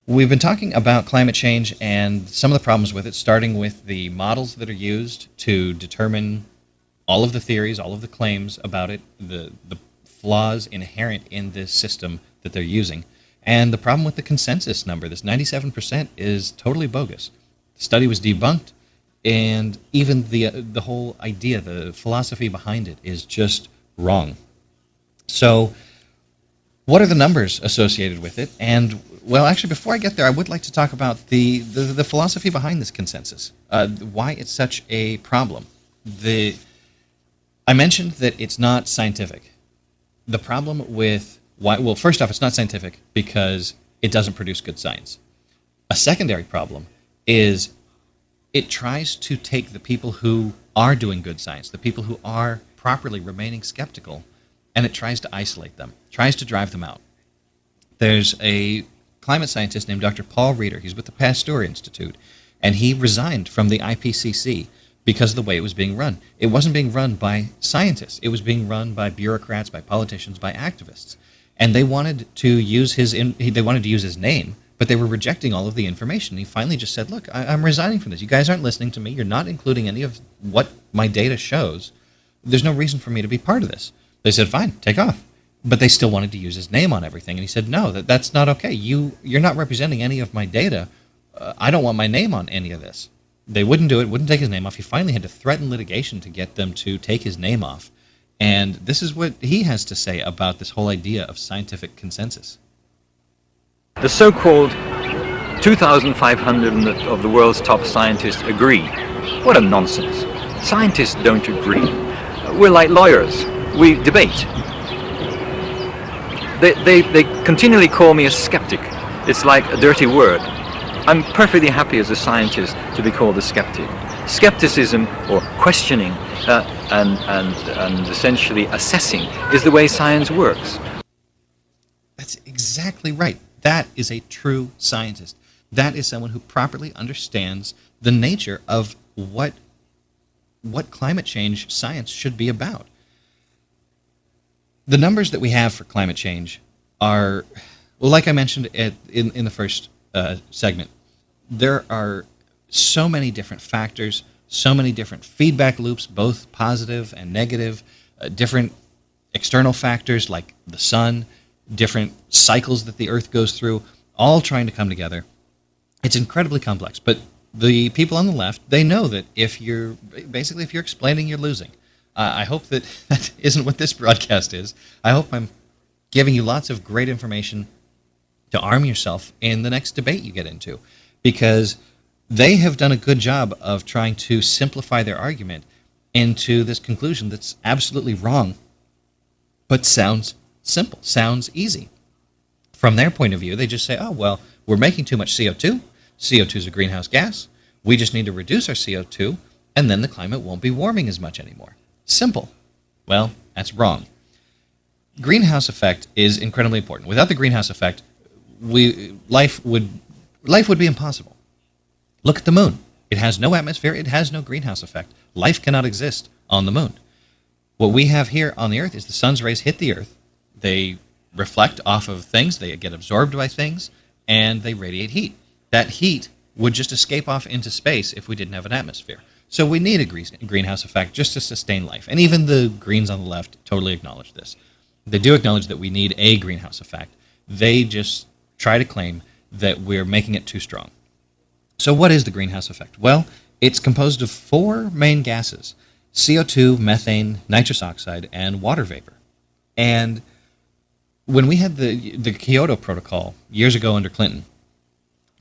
We've been talking about climate change and some of the problems with it, starting with the models that are used to determine all of the theories, all of the claims about it, the flaws inherent in this system that they're using, and the problem with the consensus number. This 97% is totally bogus. The study was debunked, and even the whole idea, the philosophy behind it, is just wrong. So what are the numbers associated with it? And, well, actually, before I get there, I would like to talk about the philosophy behind this consensus, why it's such a problem. I mentioned that it's not scientific. The problem with well, first off, it's not scientific because it doesn't produce good science. A secondary problem is it tries to take the people who are doing good science, the people who are properly remaining skeptical, and it tries to isolate them, tries to drive them out. There's a climate scientist named Dr. Paul Reeder. He's with the Pasteur Institute, and he resigned from the IPCC because of the way it was being run. It wasn't being run by scientists. It was being run by bureaucrats, by politicians, by activists. And they wanted to use his name, but they were rejecting all of the information. He finally just said, look, I'm resigning from this. You guys aren't listening to me. You're not including any of what my data shows. There's no reason for me to be part of this. They said, fine, take off. But they still wanted to use his name on everything. And he said, no, that's not okay. You're not representing any of my data. I don't want my name on any of this. They wouldn't do it, wouldn't take his name off. He finally had to threaten litigation to get them to take his name off. And this is what he has to say about this whole idea of scientific consensus. The so-called 2,500 of the world's top scientists agree. What a nonsense. Scientists don't agree. We're like lawyers. We debate. They continually call me a skeptic. It's like a dirty word. I'm perfectly happy as a scientist to be called a skeptic. Skepticism, or questioning and essentially assessing, is the way science works. That's exactly right. That is a true scientist. That is someone who properly understands the nature of what climate change science should be about. The numbers that we have for climate change are, well, like I mentioned in the first segment, there are so many different factors, so many different feedback loops, both positive and negative, different external factors like the sun, different cycles that the Earth goes through, all trying to come together. It's incredibly complex, but the people on the left, they know that if you're explaining, you're losing. I hope that isn't what this broadcast is. I hope I'm giving you lots of great information to arm yourself in the next debate you get into, because they have done a good job of trying to simplify their argument into this conclusion that's absolutely wrong, but sounds simple, sounds easy. From their point of view, they just say, oh, well, we're making too much CO2. CO2 is a greenhouse gas. We just need to reduce our CO2, and then the climate won't be warming as much anymore. Simple. Well, that's wrong. Greenhouse effect is incredibly important. Without the greenhouse effect, life would be impossible. Look at the moon. It has no atmosphere. It has no greenhouse effect. Life cannot exist on the moon. What we have here on the Earth is the sun's rays hit the Earth. They reflect off of things. They get absorbed by things, and they radiate heat. That heat would just escape off into space if we didn't have an atmosphere. So we need a greenhouse effect just to sustain life. And even the Greens on the left totally acknowledge this. They do acknowledge that we need a greenhouse effect. They just try to claim that we're making it too strong. So what is the greenhouse effect? Well, it's composed of four main gases: CO2, methane, nitrous oxide, and water vapor. And when we had the Kyoto Protocol years ago under Clinton,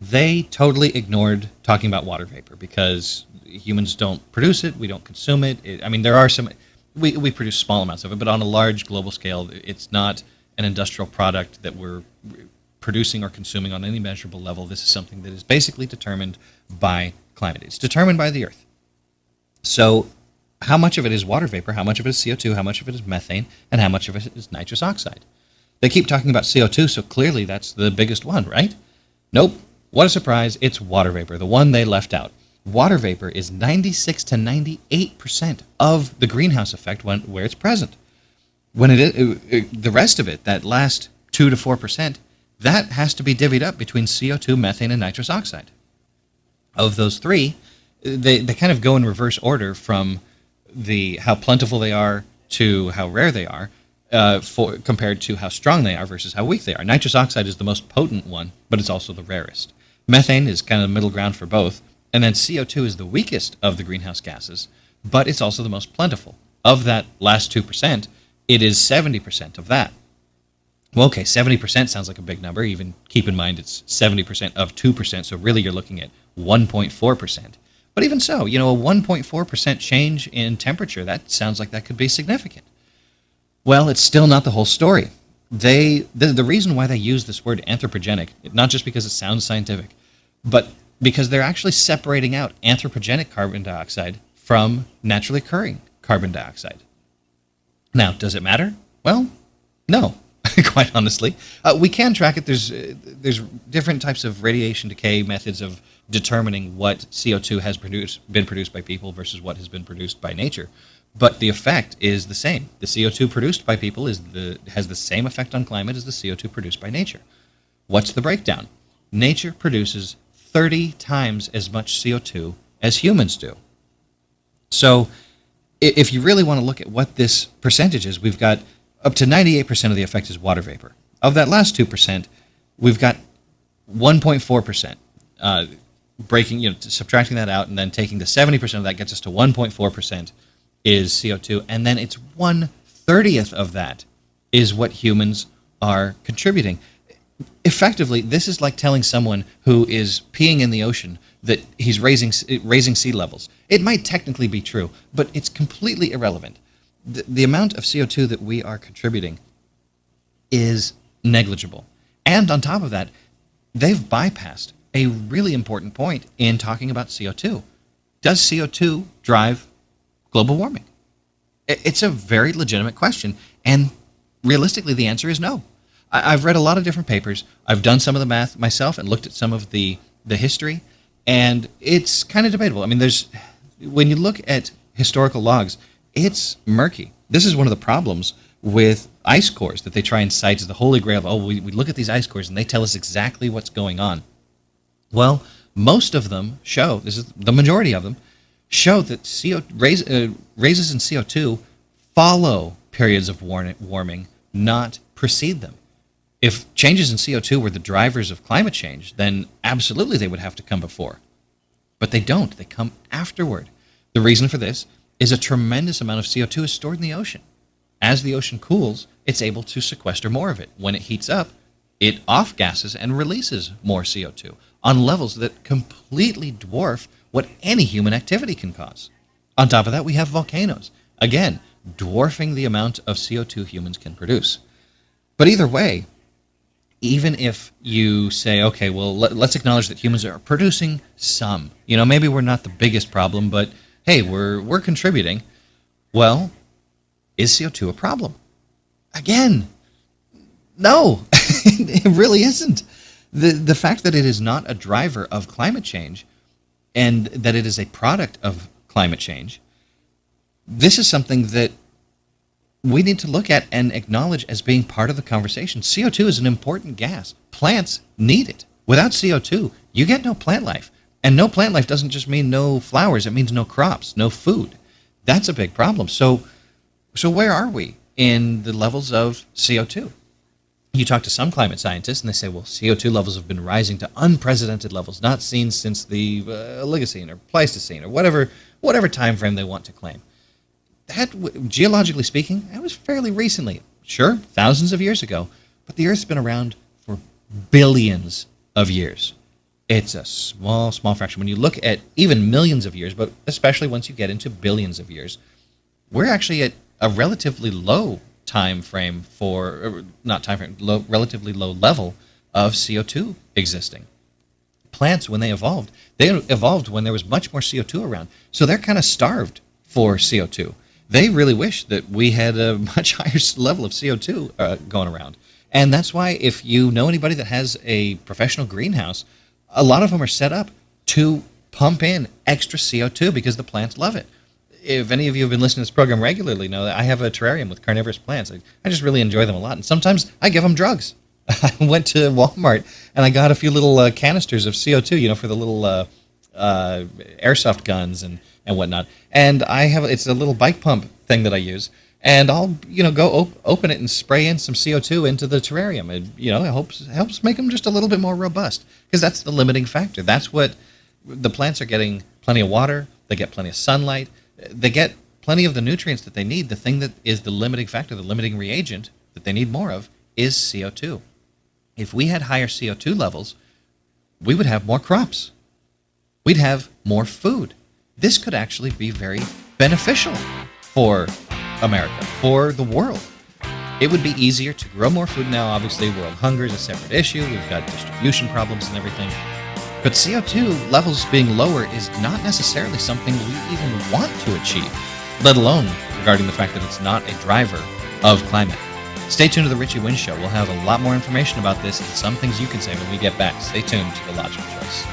they totally ignored talking about water vapor because humans don't produce it, we don't consume it. There are some, we produce small amounts of it, but on a large global scale, it's not an industrial product that we're producing or consuming on any measurable level. This is something that is basically determined by climate. It's determined by the Earth. So how much of it is water vapor, how much of it is CO2, how much of it is methane, and how much of it is nitrous oxide? They keep talking about CO2, so clearly that's the biggest one, right? Nope. What a surprise. It's water vapor, the one they left out. Water vapor is 96 to 98% of the greenhouse effect where it's present. When it is, the rest of it, that last 2 to 4%, that has to be divvied up between CO2, methane, and nitrous oxide. Of those three, they kind of go in reverse order from how plentiful they are to how rare they are, compared to how strong they are versus how weak they are. Nitrous oxide is the most potent one, but it's also the rarest. Methane is kind of the middle ground for both, and then CO2 is the weakest of the greenhouse gases, but it's also the most plentiful. Of that last 2%, it is 70% of that. Well, okay, 70% sounds like a big number. Even keep in mind it's 70% of 2%, so really you're looking at 1.4%. But even so, a 1.4% change in temperature, that sounds like that could be significant. Well, it's still not the whole story. The reason why they use this word anthropogenic, not just because it sounds scientific, but because they're actually separating out anthropogenic carbon dioxide from naturally occurring carbon dioxide. Now, does it matter? Well, no, quite honestly. We can track it. There's different types of radiation decay methods of determining what CO2 has been produced by people versus what has been produced by nature. But the effect is the same. The CO2 produced by people has the same effect on climate as the CO2 produced by nature. What's the breakdown? Nature produces 30 times as much CO2 as humans do. So if you really want to look at what this percentage is, we've got up to 98% of the effect is water vapor. Of that last 2%, we've got 1.4%. Subtracting that out and then taking the 70% of that gets us to 1.4% is CO2, and then it's 1/30th of that is what humans are contributing. Effectively, this is like telling someone who is peeing in the ocean that he's raising sea levels. It might technically be true, but it's completely irrelevant. The amount of CO2 that we are contributing is negligible. And on top of that, they've bypassed a really important point in talking about CO2. Does CO2 drive global warming? It's a very legitimate question, and realistically the answer is no. I've read a lot of different papers. I've done some of the math myself and looked at some of the history, and it's kind of debatable. I mean, when you look at historical logs, it's murky. This is one of the problems with ice cores that they try and cite as the holy grail of, we look at these ice cores and they tell us exactly what's going on. Well, most of them show, this is the majority of them, show that raises in CO2 follow periods of warming, not precede them. If changes in CO2 were the drivers of climate change, then absolutely they would have to come before. But they don't. They come afterward. The reason for this is a tremendous amount of CO2 is stored in the ocean. As the ocean cools, it's able to sequester more of it. When it heats up, it off-gasses and releases more CO2 on levels that completely dwarf what any human activity can cause. On top of that, we have volcanoes, again, dwarfing the amount of CO2 humans can produce. But either way, even if you say, okay, well, let's acknowledge that humans are producing some. Maybe we're not the biggest problem, but hey, we're contributing. Well, is CO2 a problem? Again, no, it really isn't. The fact that it is not a driver of climate change and that it is a product of climate change, this is something that we need to look at and acknowledge as being part of the conversation. CO2 is an important gas. Plants need it. Without CO2, you get no plant life. And no plant life doesn't just mean no flowers. It means no crops, no food. That's a big problem. So where are we in the levels of CO2? You talk to some climate scientists, and they say, well, CO2 levels have been rising to unprecedented levels, not seen since the Oligocene or Pleistocene or whatever time frame they want to claim. That, geologically speaking, that was fairly recently. Sure, thousands of years ago, but the Earth's been around for billions of years. It's a small fraction. When you look at even millions of years, but especially once you get into billions of years, we're actually at a relatively low relatively low level of CO2 existing. Plants, when they evolved when there was much more CO2 around. So they're kind of starved for CO2. They really wish that we had a much higher level of CO2 going around. And that's why if you know anybody that has a professional greenhouse, a lot of them are set up to pump in extra CO2 because the plants love it. If any of you have been listening to this program regularly, know that I have a terrarium with carnivorous plants. I just really enjoy them a lot. And sometimes I give them drugs. I went to Walmart and I got a few little canisters of CO2, for the little airsoft guns and whatnot. And it's a little bike pump thing that I use. And I'll, go open it and spray in some CO2 into the terrarium. And, it helps make them just a little bit more robust, because that's the limiting factor. That's what the plants are getting: plenty of water, they get plenty of sunlight, they get plenty of the nutrients that they need. The thing that is the limiting factor, the limiting reagent that they need more of, is CO2. If we had higher CO2 levels, we would have more crops. We'd have more food. This could actually be very beneficial for America, for the world. It would be easier to grow more food now. Obviously, world hunger is a separate issue. We've got distribution problems and everything. But CO2 levels being lower is not necessarily something we even want to achieve, let alone regarding the fact that it's not a driver of climate. Stay tuned to the Richie Winn Show. We'll have a lot more information about this and some things you can say when we get back. Stay tuned to The Logical Choice.